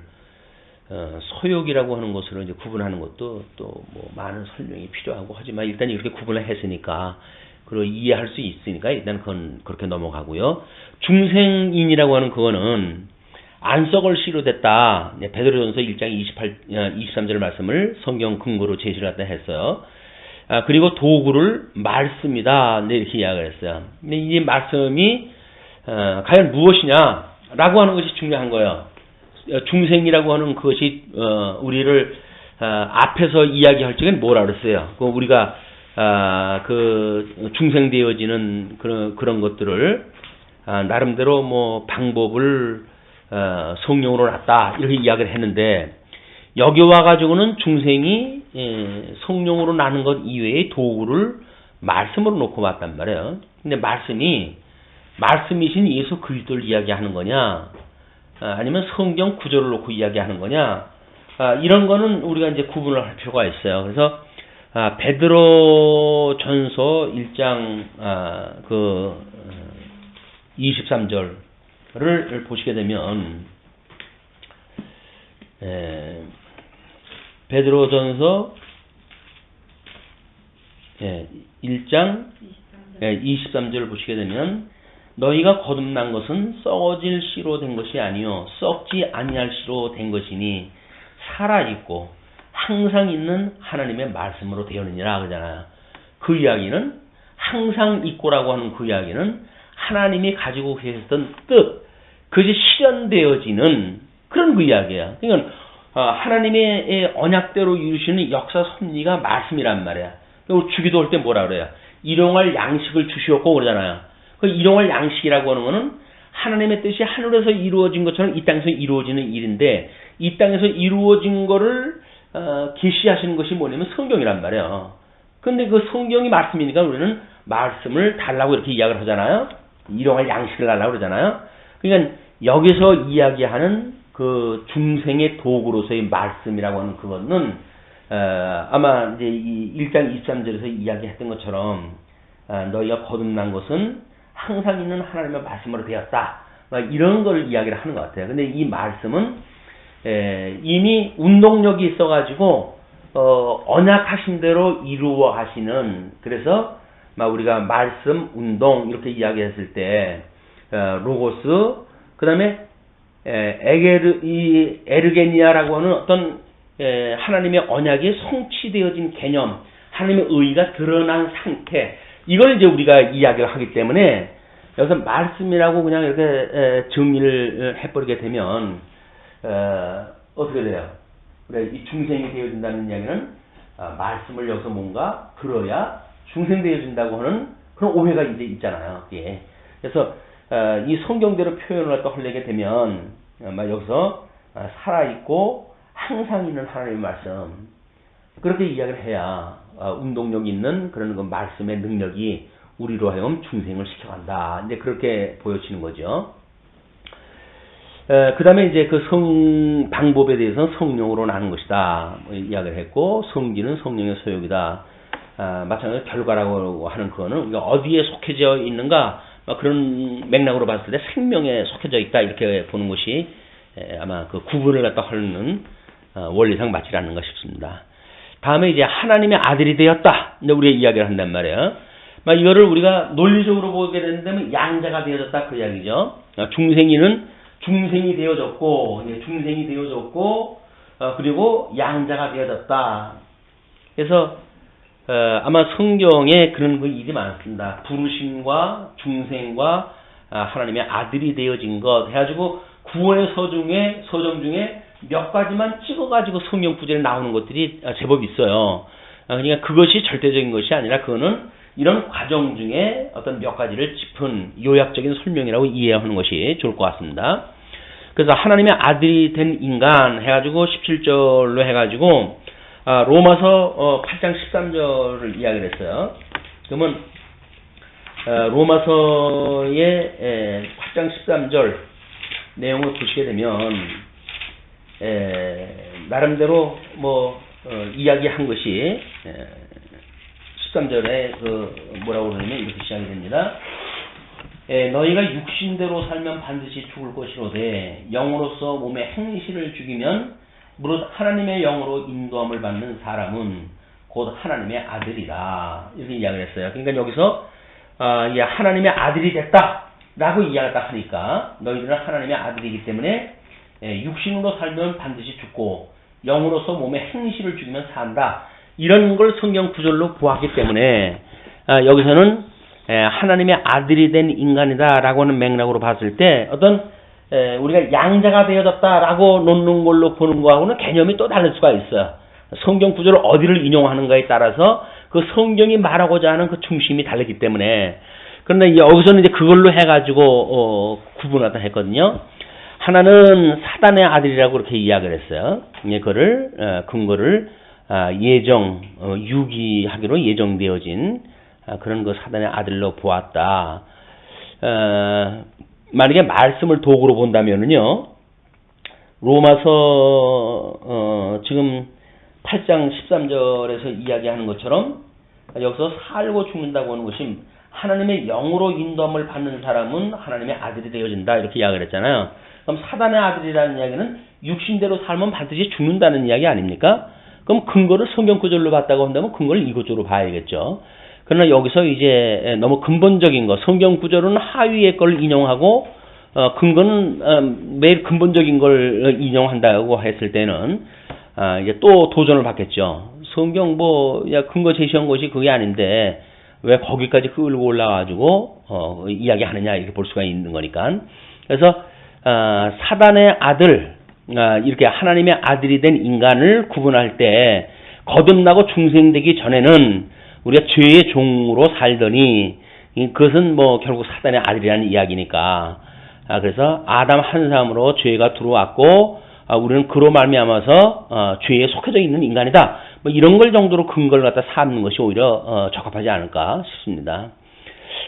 소욕이라고 하는 것으로 이제 구분하는 것도 또 뭐 많은 설명이 필요하고 하지만 일단 이렇게 구분을 했으니까 그리고 이해할 수 있으니까 일단 그건 그렇게 넘어가고요. 중생인이라고 하는 그거는 안썩을 씨로 됐다. 베드로전서 1장 23절 말씀을 성경 근거로 제시를 갖다 했어요. 그리고 도구를 말씀이다. 이렇게 이야기를 했어요. 근데 이 말씀이 과연 무엇이냐라고 하는 것이 중요한 거예요. 중생이라고 하는 그것이 우리를 앞에서 이야기할 적엔 뭐라 그랬어요? 우리가 그 중생되어지는 그런 것들을 나름대로 뭐 방법을 성령으로 났다 이렇게 이야기를 했는데 여기 와가지고는 중생이 성령으로 나는 것 이외의 도구를 말씀으로 놓고 봤단 말이에요. 근데 말씀이신 예수 그리스도를 이야기하는 거냐, 아니면 성경 구절을 놓고 이야기하는 거냐, 이런 거는 우리가 이제 구분을 할 필요가 있어요. 그래서 베드로전서 1장 23절을 보시게 되면 베드로전서 1장 23절을 보시게 되면 너희가 거듭난 것은 썩어질 씨로 된 것이 아니요 썩지 아니할 씨로 된 것이니 살아있고 항상 있는 하나님의 말씀으로 되었느니라 그러잖아요. 그 이야기는 항상 있고라고 하는 그 이야기는 하나님이 가지고 계셨던 뜻, 그것이 실현되어지는 그런 그 이야기야. 그러니까 하나님의 언약대로 이루시는 역사 섭리가 말씀이란 말이야. 그리고 주기도 할 때 뭐라 그래요? 일용할 양식을 주시었고 그러잖아요. 그 일용할 양식이라고 하는 거는 하나님의 뜻이 하늘에서 이루어진 것처럼 이 땅에서 이루어지는 일인데 이 땅에서 이루어진 거를 계시하시는 것이 뭐냐면 성경이란 말이에요. 근데 그 성경이 말씀이니까 우리는 말씀을 달라고 이렇게 이야기를 하잖아요. 일용할 양식을 달라고 그러잖아요. 그러니까 여기서 이야기하는 그 중생의 도구로서의 말씀이라고 하는 그거는 아마 이제 이 1장 23절에서 이야기했던 것처럼 너희가 거듭난 것은 항상 있는 하나님의 말씀으로 되었다. 이런 걸 이야기를 하는 것 같아요. 근데 이 말씀은 이미 운동력이 있어가지고 언약하신 대로 이루어 하시는, 그래서 우리가 말씀, 운동 이렇게 이야기했을 때 로고스, 그 다음에 에르게니아라고 하는 어떤 하나님의 언약이 성취되어진 개념, 하나님의 의의가 드러난 상태, 이걸 이제 우리가 이야기를 하기 때문에 여기서 말씀이라고 그냥 이렇게 정리를 해버리게 되면 어떻게 돼요? 그래, 이 중생이 되어진다는 이야기는 말씀을 여기서 뭔가 들어야 중생되어진다고 하는 그런 오해가 이제 있잖아요. 예. 그래서 이 성경대로 표현을 또 하려게 되면 여기서 살아있고 항상 있는 하나님의 말씀, 그렇게 이야기를 해야 운동력 있는 그런 그 말씀의 능력이 우리로 하여금 중생을 시켜간다. 이제 그렇게 보여지는 거죠. 그 다음에 이제 그 방법에 대해서는 성령으로 나는 것이다. 이야기를 했고, 성기는 성령의 소욕이다. 마찬가지로 결과라고 하는 그거는 우리가 어디에 속해져 있는가, 그런 맥락으로 봤을 때 생명에 속해져 있다. 이렇게 보는 것이 아마 그 구분을 갖다 하는 원리상 맞지 않는가 싶습니다. 다음에 이제 하나님의 아들이 되었다. 이제 우리가 이야기를 한단 말이에요. 이거를 우리가 논리적으로 보게 되는데 양자가 되어졌다. 그 이야기죠. 중생이는 중생이 되어졌고, 그리고 양자가 되어졌다. 그래서 아마 성경에 그런 그 일이 많습니다. 부르심과 중생과 하나님의 아들이 되어진 것 해가지고 구원의 서정 중에 몇 가지만 찍어가지고 성경 구절에 나오는 것들이 제법 있어요. 그러니까 그것이 절대적인 것이 아니라 그거는 이런 과정 중에 어떤 몇 가지를 짚은 요약적인 설명이라고 이해하는 것이 좋을 것 같습니다. 그래서 하나님의 아들이 된 인간 해가지고 17절로 해가지고 로마서 8장 13절을 이야기를 했어요. 그러면 로마서의 8장 13절 내용을 보시게 되면 나름대로 이야기한 것이 13절에 뭐라고 그러냐면 이렇게 시작이 됩니다. 너희가 육신대로 살면 반드시 죽을 것이로되 영으로서 몸의 행실을 죽이면 무릇 하나님의 영으로 인도함을 받는 사람은 곧 하나님의 아들이라 이렇게 이야기를 했어요. 그러니까 여기서 이 하나님의 아들이 됐다라고 이야기를 딱 하니까 너희들은 하나님의 아들이기 때문에 육신으로 살면 반드시 죽고 영으로서 몸의 행실을 죽이면 산다. 이런 걸 성경 구절로 보았기 때문에 여기서는 하나님의 아들이 된 인간이다라고 하는 맥락으로 봤을 때 어떤 우리가 양자가 되어졌다라고 놓는 걸로 보는 거하고는 개념이 또 다를 수가 있어요. 성경 구절을 어디를 인용하는가에 따라서 그 성경이 말하고자 하는 그 중심이 다르기 때문에 그런데 여기서는 이제 그걸로 해가지고 구분하다 했거든요. 하나는 사단의 아들이라고 그렇게 이야기를 했어요. 그거를 근거를 유기하기로 예정되어진 그런 그 사단의 아들로 보았다. 만약에 말씀을 도구로 본다면은요, 로마서 지금 8장 13절에서 이야기하는 것처럼 여기서 살고 죽는다고 하는 것이 하나님의 영으로 인도함을 받는 사람은 하나님의 아들이 되어진다 이렇게 이야기를 했잖아요. 그럼 사단의 아들이라는 이야기는 육신대로 살면 반드시 죽는다는 이야기 아닙니까? 그럼 근거를 성경 구절로 봤다고 한다면 근거를 이것저로 봐야겠죠. 그러나 여기서 이제 너무 근본적인 거, 성경 구절은 하위의 걸 인용하고 근거는 매일 근본적인 걸 인용한다고 했을 때는 이제 또 도전을 받겠죠. 성경 근거 제시한 것이 그게 아닌데 왜 거기까지 끌고 올라가지고 이야기하느냐 이렇게 볼 수가 있는 거니까. 그래서 사단의 아들, 이렇게 하나님의 아들이 된 인간을 구분할 때 거듭나고 중생되기 전에는 우리가 죄의 종으로 살더니 그것은 결국 사단의 아들이라는 이야기니까. 그래서 아담 한 사람으로 죄가 들어왔고 우리는 그로 말미암아서 죄에 속해져 있는 인간이다. 이런 걸 정도로 근거를 갖다 삼는 것이 오히려 적합하지 않을까 싶습니다.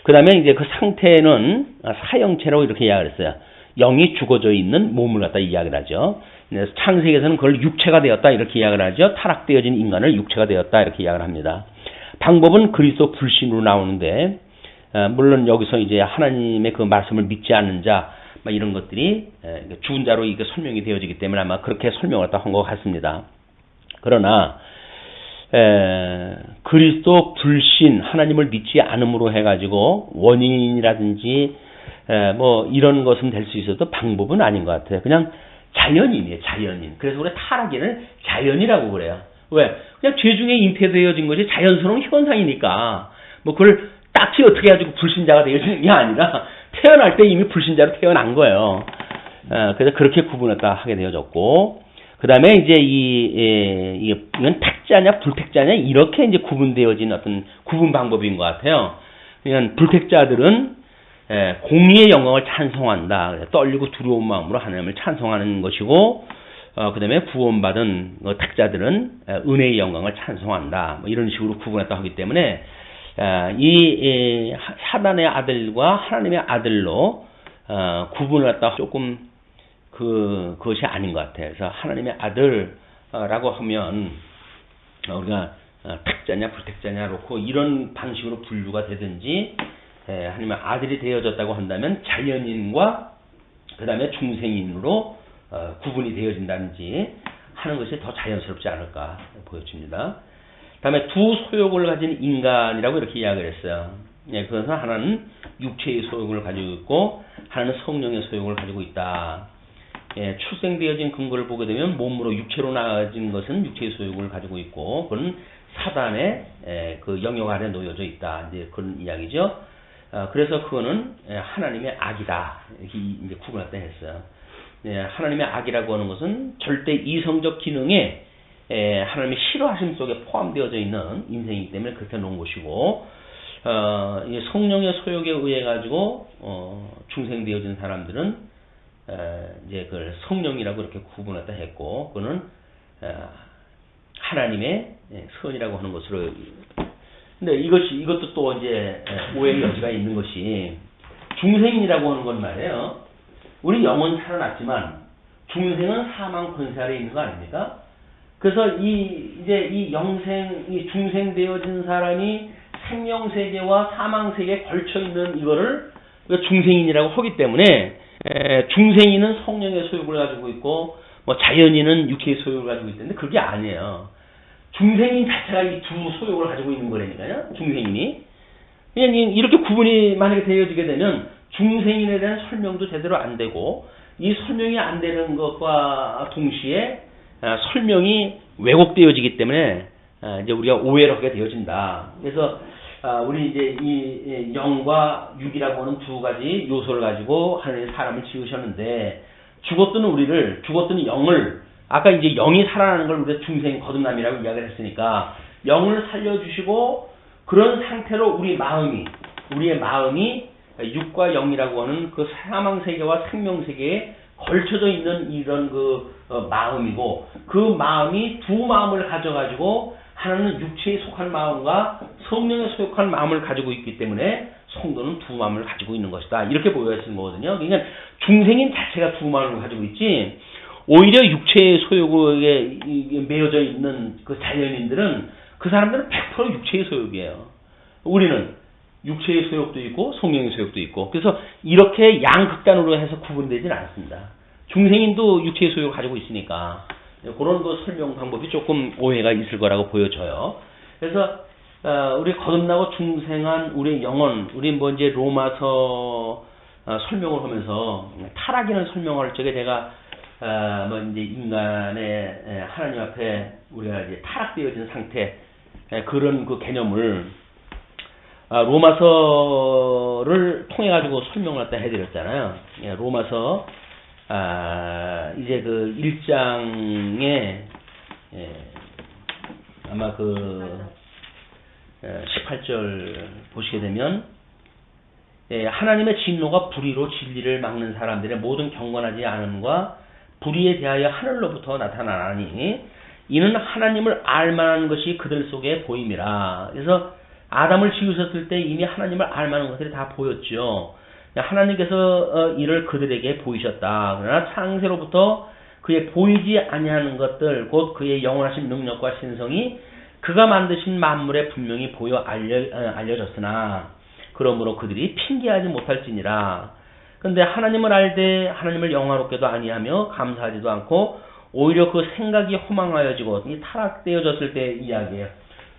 그 다음에 이제 그 상태는 사형체라고 이렇게 이야기를 했어요. 영이 죽어져 있는 몸을 갖다 이야기를 하죠. 창세기에서는 그걸 육체가 되었다 이렇게 이야기를 하죠. 타락되어진 인간을 육체가 되었다 이렇게 이야기를 합니다. 방법은 그리스도 불신으로 나오는데 물론 여기서 이제 하나님의 그 말씀을 믿지 않는 자 이런 것들이 죽은 자로 이게 설명이 되어지기 때문에 아마 그렇게 설명을 한 것 같습니다. 그러나 그리스도 불신 하나님을 믿지 않음으로 해가지고 원인이라든지 이런 것은 될 수 있어도 방법은 아닌 것 같아요. 그냥 자연인이에요. 자연인. 그래서 우리 타락에는 자연이라고 그래요. 왜? 그냥 죄 중에 잉태되어진 것이 자연스러운 현상이니까 그걸 딱히 어떻게 해가지고 불신자가 되어지는 게 아니라 태어날 때 이미 불신자로 태어난 거예요. 그래서 그렇게 구분했다 하게 되어졌고 그 다음에 이제 이건 택자냐 불택자냐 이렇게 이제 구분되어진 어떤 구분 방법인 것 같아요. 그냥 불택자들은 공의의 영광을 찬송한다. 떨리고 두려운 마음으로 하나님을 찬송하는 것이고 그 다음에 구원받은 택자들은 은혜의 영광을 찬송한다. 이런 식으로 구분했다 하기 때문에 이 사단의 아들과 하나님의 아들로 구분을 했다 조금 그것이 아닌 것 같아요. 그래서 하나님의 아들라고 하면 우리가 택자냐 불택자냐 놓고 이런 방식으로 분류가 되든지 하나님의 아들이 되어졌다고 한다면 자연인과 그 다음에 중생인으로 구분이 되어진다든지 하는 것이 더 자연스럽지 않을까 보여집니다. 다음에 두 소욕을 가진 인간이라고 이렇게 이야기를 했어요. 그래서 하나는 육체의 소욕을 가지고 있고 하나는 성령의 소욕을 가지고 있다. 출생되어진 근거를 보게 되면 몸으로 육체로 나아진 것은 육체의 소욕을 가지고 있고 그건 사단의 그 영역 아래 놓여져 있다. 이제 그런 이야기죠. 그래서 그거는 하나님의 악이다. 이렇게 이제 구분했다 했어요. 하나님의 악이라고 하는 것은 절대 이성적 기능에 하나님의 싫어하심 속에 포함되어져 있는 인생이기 때문에 그렇게 놓은 것이고 성령의 소욕에 의해 가지고 중생되어진 사람들은 이제 그걸 성령이라고 이렇게 구분했다 했고 그거는 하나님의 선이라고 하는 것으로. 근데 이것도 또 이제 오해의 여지가 있는 것이 중생이라고 하는 건 말이에요. 우리 영은 살아났지만 중생은 사망 권세 아래 있는 거 아닙니까? 그래서 이 중생 되어진 사람이 생명 세계와 사망 세계에 걸쳐 있는 이거를 중생인이라고 하기 때문에 중생인은 성령의 소욕을 가지고 있고 뭐 자연인은 육체의 소욕을 가지고 있는데 그게 아니에요. 중생인 자체가 이 두 소욕을 가지고 있는 거라니까요. 중생인이. 그냥 이렇게 구분이 만약에 되어지게 되면 중생인에 대한 설명도 제대로 안 되고 이 설명이 안 되는 것과 동시에 설명이 왜곡되어지기 때문에 이제 우리가 오해를 하게 되어진다. 그래서 우리 이제 이 영과 육이라고 하는 두 가지 요소를 가지고 하나님이 사람을 지으셨는데 죽었던 영을 아까 이제 영이 살아나는 걸 우리가 중생 거듭남이라고 이야기를 했으니까 영을 살려주시고 그런 상태로 우리의 마음이 육과 영이라고 하는 그 사망 세계와 생명 세계에 걸쳐져 있는 이런 그 마음이고 그 마음이 두 마음을 가져가지고 하나는 육체에 속한 마음과 성령에 속한 마음을 가지고 있기 때문에 성도는 두 마음을 가지고 있는 것이다. 이렇게 보여지는 거거든요. 그러니까 중생인 자체가 두 마음을 가지고 있지 오히려 육체의 소욕에 매여져 있는 그 자연인들은 그 사람들은 100% 육체의 소욕이에요. 우리는 육체의 소욕도 있고 성령의 소욕도 있고 그래서 이렇게 양극단으로 해서 구분되지는 않습니다. 중생인도 육체의 소욕을 가지고 있으니까 그런 그 설명 방법이 조금 오해가 있을 거라고 보여져요. 그래서 우리 거듭나고 중생한 우리의 영혼, 우리 뭐 이제 로마서 설명을 하면서 타락이라는 설명을 적에 제가 뭐 이제 인간의 하나님 앞에 우리가 이제 타락되어진 상태 그런 그 개념을 로마서를 통해 가지고 설명을 갖다 해드렸잖아요. 로마서 이제 그 1장에 아마 그 18절 보시게 되면 하나님의 진노가 불의로 진리를 막는 사람들의 모든 경건하지 않음과 불의에 대하여 하늘로부터 나타나니 이는 하나님을 알만한 것이 그들 속에 보임이라. 그래서 아담을 지으셨을 때 이미 하나님을 알만한 것들이 다 보였죠. 하나님께서 이를 그들에게 보이셨다. 그러나 창세로부터 그의 보이지 아니하는 것들 곧 그의 영원하신 능력과 신성이 그가 만드신 만물에 분명히 보여 알려졌으나 그러므로 그들이 핑계하지 못할지니라. 그런데 하나님을 알되 하나님을 영화롭게도 아니하며 감사하지도 않고 오히려 그 생각이 허망하여지고 타락되어졌을 때 이야기예요.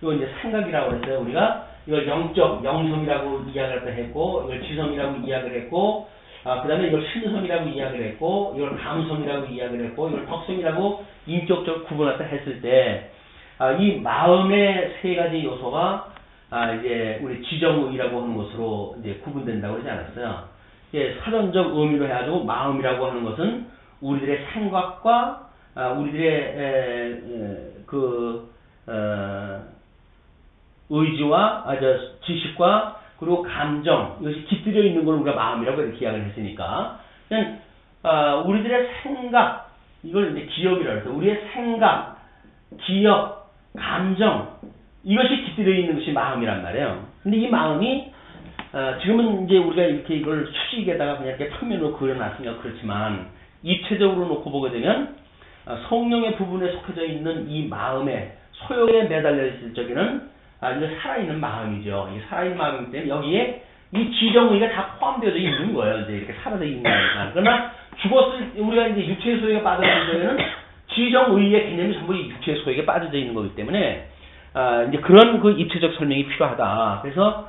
이거 이제 생각이라고 했어요. 우리가 이걸 영성이라고 이야기를 했고, 이걸 지성이라고 이야기를 했고, 그 다음에 이걸 신성이라고 이야기를 했고, 이걸 감성이라고 이야기를 했고, 이걸 덕성이라고 인격적 구분을 했을 때, 이 마음의 세 가지 요소가 이제 우리 지정의라고 하는 것으로 이제 구분된다고 그러지 않았어요. 사전적 의미로 해가지고 마음이라고 하는 것은 우리들의 생각과 우리들의 의지와 지식과 그리고 감정 이것이 깃들여 있는 걸 우리가 마음이라고 이렇게 이야기를 했으니까 그냥 우리들의 생각 이걸 이제 기억이라고 해서 우리의 생각, 기억, 감정 이것이 깃들여 있는 것이 마음이란 말이에요. 근데 이 마음이 지금은 이제 우리가 이렇게 이걸 수식에다가 그냥 이렇게 평면으로 그려놨으니까 그렇지만 입체적으로 놓고 보게 되면 성령의 부분에 속해져 있는 이 마음의 소욕에 매달려 있을 적에는 이거 살아있는 마음이죠. 이 살아있는 마음이기 때문에 여기에 이 지정의가 다 포함되어져 있는 거예요. 이제 이렇게 살아져 있는 거니까. 그러나 우리가 이제 육체의 소욕에 빠져있는 적에는 지정의의 개념이 전부 이 육체의 소욕에 빠져져 있는 거기 때문에 이제 그런 그 입체적 설명이 필요하다. 그래서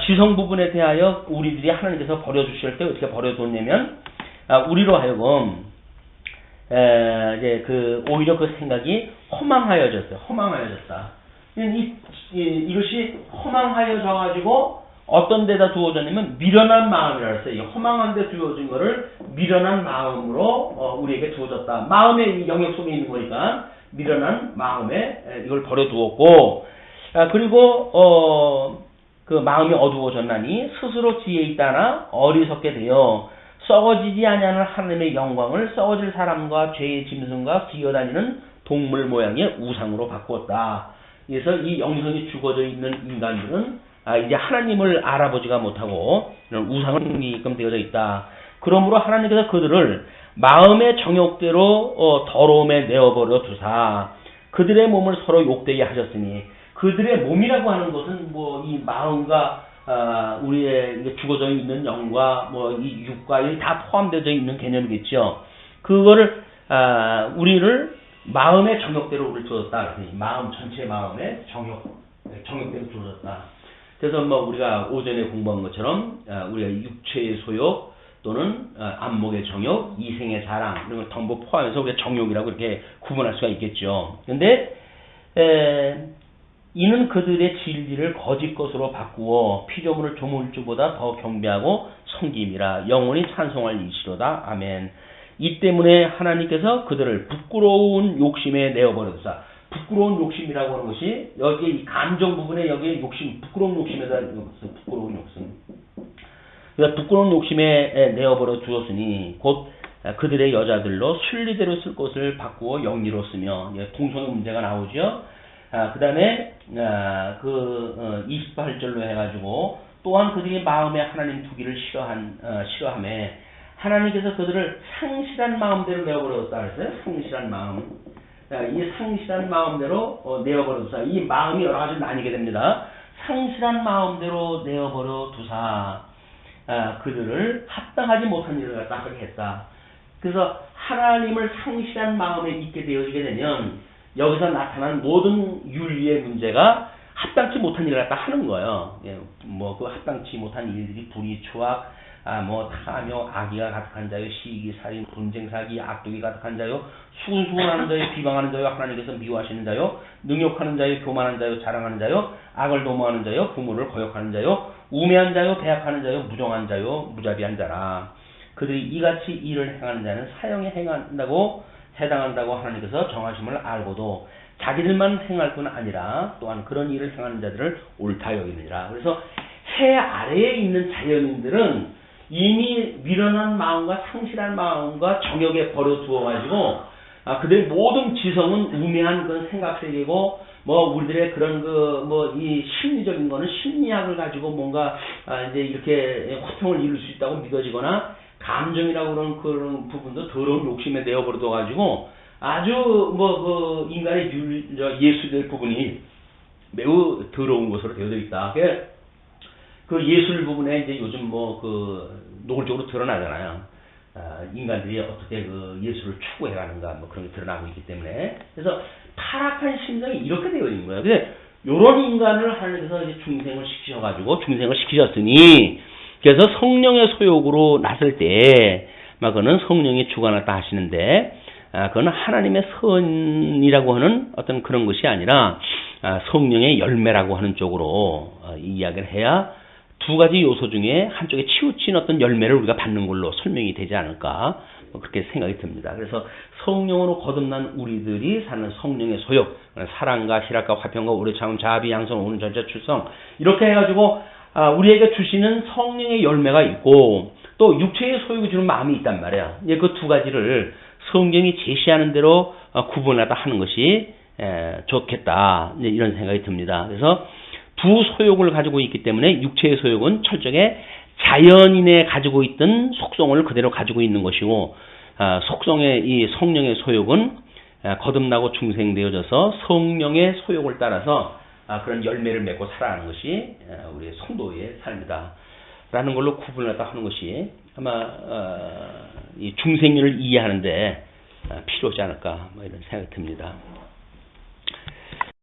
지성 부분에 대하여 우리들이 하나님께서 버려주실 때 어떻게 버려뒀냐면 우리로 하여금 이제 오히려 그 생각이 허망하여졌어요. 허망하여졌다. 이것이 허망하여져 가지고 어떤 데다 두어졌냐면 미련한 마음이라고 했어요. 이 허망한 데 두어진 거를 미련한 마음으로 우리에게 두어졌다. 마음의 영역 속에 있는 거니까 미련한 마음에 이걸 버려두었고 그리고 그 마음이 어두워졌나니 스스로 지혜 있다나 어리석게 되어 썩어지지 아니하는 하나님의 영광을 썩어질 사람과 죄의 짐승과 기어다니는 동물 모양의 우상으로 바꾸었다. 그래서 이 영성이 죽어져 있는 인간들은 이제 하나님을 알아보지가 못하고 이런 우상을 입금 되어져 있다. 그러므로 하나님께서 그들을 마음의 정욕대로 더러움에 내어버려 두사 그들의 몸을 서로 욕되게 하셨으니 그들의 몸이라고 하는 것은 뭐 이 마음과 우리의 죽어져 있는 영과 뭐 이 육과 다 포함되어 있는 개념이겠죠. 그거를 우리를 마음의 정욕대로 우리를 두었다. 마음 전체 마음의 정욕대로 두었다. 그래서 뭐 우리가 오전에 공부한 것처럼 우리가 육체의 소욕 또는 안목의 정욕, 이생의 자랑 이런 걸 전부 포함해서 우리가 정욕이라고 이렇게 구분할 수가 있겠죠. 그런데 이는 그들의 진리를 거짓 것으로 바꾸어 피조물을 조물주보다 더 경배하고 섬김이라 영원히 찬송할 일시로다. 아멘. 이 때문에 하나님께서 그들을 부끄러운 욕심에 내어버렸다. 부끄러운 욕심이라고 하는 것이 여기 이 감정 부분에 여기 욕심, 부끄러운 욕심에다 부끄러운 욕심. 그러니까 부끄러운 욕심에 내어버려 주었으니 곧 그들의 여자들로 순리대로 쓸 것을 바꾸어 영리로 쓰며 동성애 문제가 나오죠. 그 다음에 28절로 해가지고 또한 그들이 마음에 하나님 두기를 싫어함에 하나님께서 그들을 상실한 마음대로 내어버렸다 그랬어요. 상실한 마음. 이 상실한 마음대로 내어버려 두사. 이 마음이 여러 가지 나뉘게 됩니다. 상실한 마음대로 내어버려 두사. 그들을 합당하지 못한 일을 갖다 하게 했다. 그래서 하나님을 상실한 마음에 있게 되어지게 되면 여기서 나타난 모든 윤리의 문제가 합당치 못한 일을 갖다 하는 거예요. 뭐 그 합당치 못한 일들이 불의, 추악, 뭐 탐욕, 악의가 가득한 자요, 시기, 살인, 분쟁, 사기, 악독이 가득한 자요, 수군수군하는 자요, 비방하는 자요, 하나님께서 미워하시는 자요, 능욕하는 자요, 교만한 자요, 자랑하는 자요, 악을 도모하는 자요, 부모를 거역하는 자요, 우매한 자요, 배약하는 자요, 무정한 자요, 무자비한 자라. 그들이 이같이 일을 행하는 자는 사형에 해당한다고 하나님께서 정하심을 알고도 자기들만 행할 뿐 아니라 또한 그런 일을 행하는 자들을 옳다 여기느니라. 그래서 해 아래에 있는 자연인들은 이미 미련한 마음과 상실한 마음과 정욕에 버려두어가지고 그들의 모든 지성은 우매한 그런 생각세계고 뭐 우리들의 그런 이 심리적인 거는 심리학을 가지고 뭔가 이제 이렇게 화평을 이룰 수 있다고 믿어지거나 감정이라고 그런 부분도 더러운 욕심에 내어버려둬가지고 아주 인간의 예술될 부분이 매우 더러운 것으로 되어져 있다. 그 예술 부분에 이제 요즘 노골적으로 드러나잖아요. 인간들이 어떻게 그 예술을 추구해가는가 그런 게 드러나고 있기 때문에. 그래서 타락한 심성이 이렇게 되어 있는 거예요. 근데 요런 인간을 하나님께서 이제 중생을 시키셨으니 그래서 성령의 소욕으로 났을 때 그거는 성령이 주관하다 하시는데 그건 하나님의 선이라고 하는 어떤 그런 것이 아니라 성령의 열매라고 하는 쪽으로 이야기를 해야 두 가지 요소 중에 한쪽에 치우친 어떤 열매를 우리가 받는 걸로 설명이 되지 않을까 그렇게 생각이 듭니다. 그래서 성령으로 거듭난 우리들이 사는 성령의 소욕, 사랑과 희락과 화평과 오래 참음, 자비, 양선, 오는 전체 출성 이렇게 해가지고 우리에게 주시는 성령의 열매가 있고 또 육체의 소욕이 주는 마음이 있단 말이야. 그 두 가지를 성경이 제시하는 대로 구분하다 하는 것이 좋겠다 이런 생각이 듭니다. 그래서 두 소욕을 가지고 있기 때문에 육체의 소욕은 철저하게 자연인에 가지고 있던 속성을 그대로 가지고 있는 것이고 속성의 이 성령의 소욕은 거듭나고 중생되어져서 성령의 소욕을 따라서 그런 열매를 맺고 살아가는 것이 우리의 성도의 삶이다 라는 걸로 구분하다 하는 것이 아마 이 중생률을 이해하는데 필요하지 않을까 이런 생각이 듭니다.